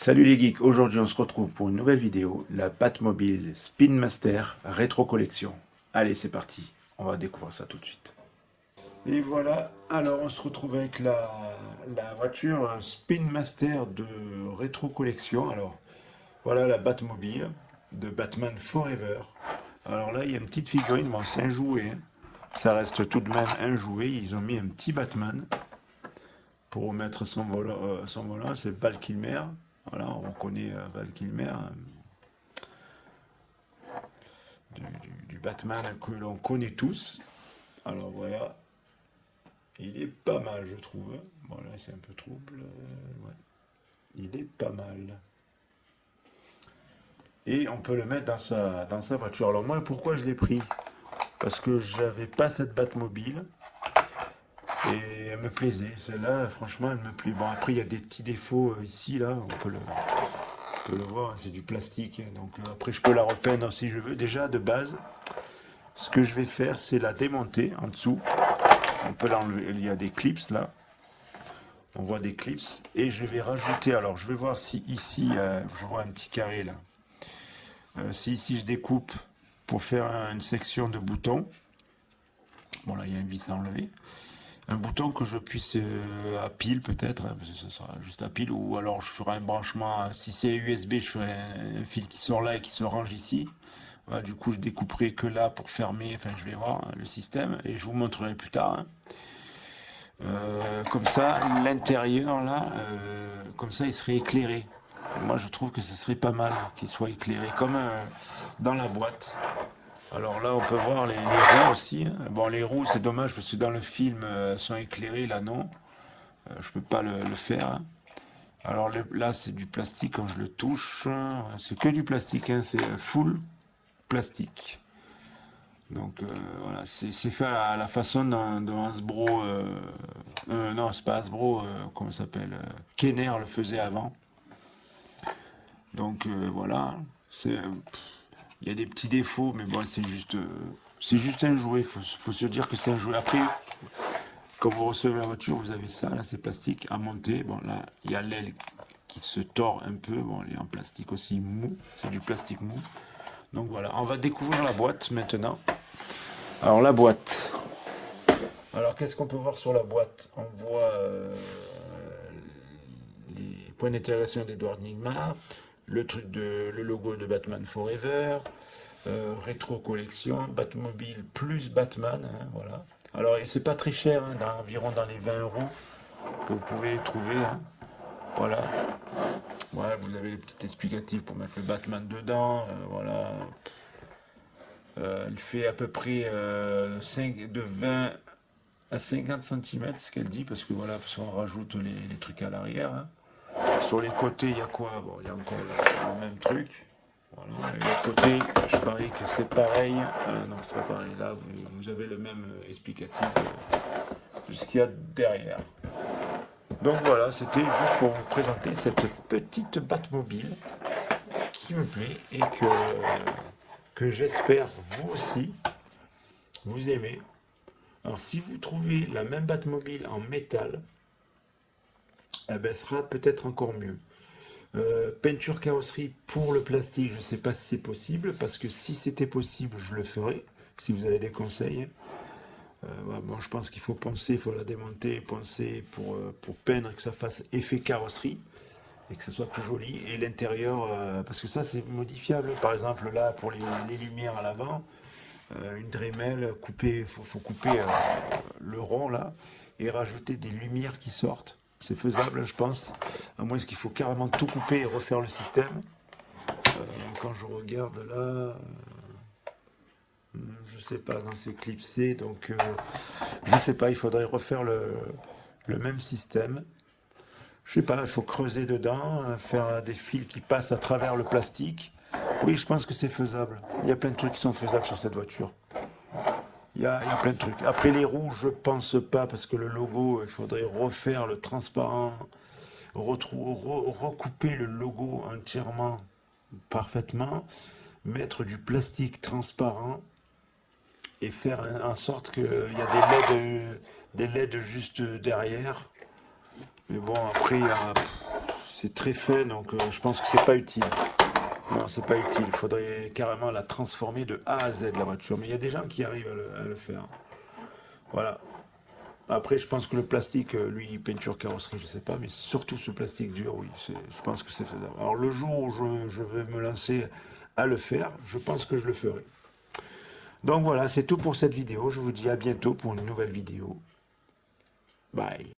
Salut les geeks, aujourd'hui on se retrouve pour une nouvelle vidéo, la Batmobile Spin Master Rétro Collection. Allez c'est parti, on va découvrir ça tout de suite. Et voilà, alors on se retrouve avec la voiture Spin Master de Rétro Collection. Alors voilà la Batmobile de Batman Forever. Alors là il y a une petite figurine, bon c'est un jouet, hein. Ça reste tout de même un jouet, ils ont mis un petit Batman pour mettre son volant, c'est Val Kilmer. Voilà, on reconnaît Val Kilmer, du Batman que l'on connaît tous. Alors voilà, il est pas mal, je trouve. Bon, là, c'est un peu trouble. Ouais. Il est pas mal. Et on peut le mettre dans sa voiture. Alors, moi, pourquoi je l'ai pris? Parce que j'avais pas cette Batmobile. Et elle me plaisait. Celle-là, franchement, elle me plaît. Bon, après, il y a des petits défauts ici, là. On peut le voir, hein, c'est du plastique. Donc, après, je peux la repeindre si je veux. Déjà, de base, ce que je vais faire, c'est la démonter en dessous. On peut l'enlever. Il y a des clips là. On voit des clips. Et je vais rajouter. Alors, je vais voir si ici, je vois un petit carré là. Si ici je découpe pour faire une section de boutons. Bon, là, il y a une vis à enlever. Un bouton que je puisse à pile peut-être, hein, parce que ce sera juste à pile, ou alors je ferai un branchement, si c'est USB, je ferai un fil qui sort là et qui se range ici. Voilà, du coup, je découperai que là pour fermer, enfin je vais voir hein, le système, et je vous montrerai plus tard. Hein. Comme ça, l'intérieur là, comme ça, il serait éclairé. Moi, je trouve que ce serait pas mal qu'il soit éclairé, comme dans la boîte. Alors là, on peut voir les roues aussi. Hein. Bon, les roues, c'est dommage parce que dans le film, elles sont éclairées, là non. Je peux pas le faire. Hein. Alors là, c'est du plastique quand je le touche. C'est que du plastique, hein. C'est full plastique. Donc voilà, c'est fait à la façon d'un Hasbro. Non, c'est pas Hasbro, comment ça s'appelle Kenner le faisait avant. Donc voilà, il y a des petits défauts, mais bon, c'est juste un jouet. Faut se dire que c'est un jouet. Après, quand vous recevez la voiture, vous avez ça, là, c'est plastique à monter. Bon, là, il y a l'aile qui se tord un peu. Bon, elle est en plastique aussi mou. C'est du plastique mou. Donc voilà, on va découvrir la boîte maintenant. Alors la boîte. Alors qu'est-ce qu'on peut voir sur la boîte? On voit les points d'interrogation d'Edward Nygma, le logo de Batman Forever, rétro collection, Batmobile plus Batman, hein, voilà. Alors c'est pas très cher, hein, environ dans les 20 euros que vous pouvez trouver, hein, voilà. Voilà, vous avez les petits explicatifs pour mettre le Batman dedans, voilà. Elle fait à peu près de 20 à 50 cm, ce qu'elle dit, parce que voilà, parce qu'on rajoute les trucs à l'arrière. Hein. Sur les côtés, il y a quoi? Bon, il y a encore le même truc. Voilà. Et les côtés, je parie que c'est pareil. Non, c'est pas pareil. Là, vous avez le même explicatif de ce qu'il y a derrière. Donc voilà, c'était juste pour vous présenter cette petite Batmobile qui me plaît et que j'espère vous aussi vous aimez. Alors si vous trouvez la même Batmobile en métal, eh ben, sera peut-être encore mieux. Peinture carrosserie pour le plastique, je ne sais pas si c'est possible, parce que si c'était possible, je le ferais, si vous avez des conseils. Bon, je pense qu'il faut penser, il faut la démonter, penser pour peindre et que ça fasse effet carrosserie, et que ça soit plus joli. Et l'intérieur, parce que ça c'est modifiable, par exemple là, pour les lumières à l'avant, une Dremel, faut couper le rond là, et rajouter des lumières qui sortent. C'est faisable, je pense. À moins qu'il faut carrément tout couper et refaire le système. Quand je regarde là, je sais pas, dans ces clipsés, donc je sais pas, il faudrait refaire le même système. Je sais pas, il faut creuser dedans, faire des fils qui passent à travers le plastique. Oui, je pense que c'est faisable. Il y a plein de trucs qui sont faisables sur cette voiture. Il y a plein de trucs. Après les roues, je pense pas, parce que le logo, il faudrait refaire le transparent, recouper le logo entièrement, parfaitement, mettre du plastique transparent et faire en sorte qu'il y a des LED juste derrière. Mais bon, après, c'est très fin, donc je pense que c'est pas utile. Non, c'est pas utile. Il faudrait carrément la transformer de A à Z, la voiture. Mais il y a des gens qui arrivent à le faire. Voilà. Après, je pense que le plastique, lui, peinture carrosserie, je sais pas, mais surtout ce plastique dur, oui, je pense que c'est faisable. Alors le jour où je vais me lancer à le faire, je pense que je le ferai. Donc voilà, c'est tout pour cette vidéo. Je vous dis à bientôt pour une nouvelle vidéo. Bye.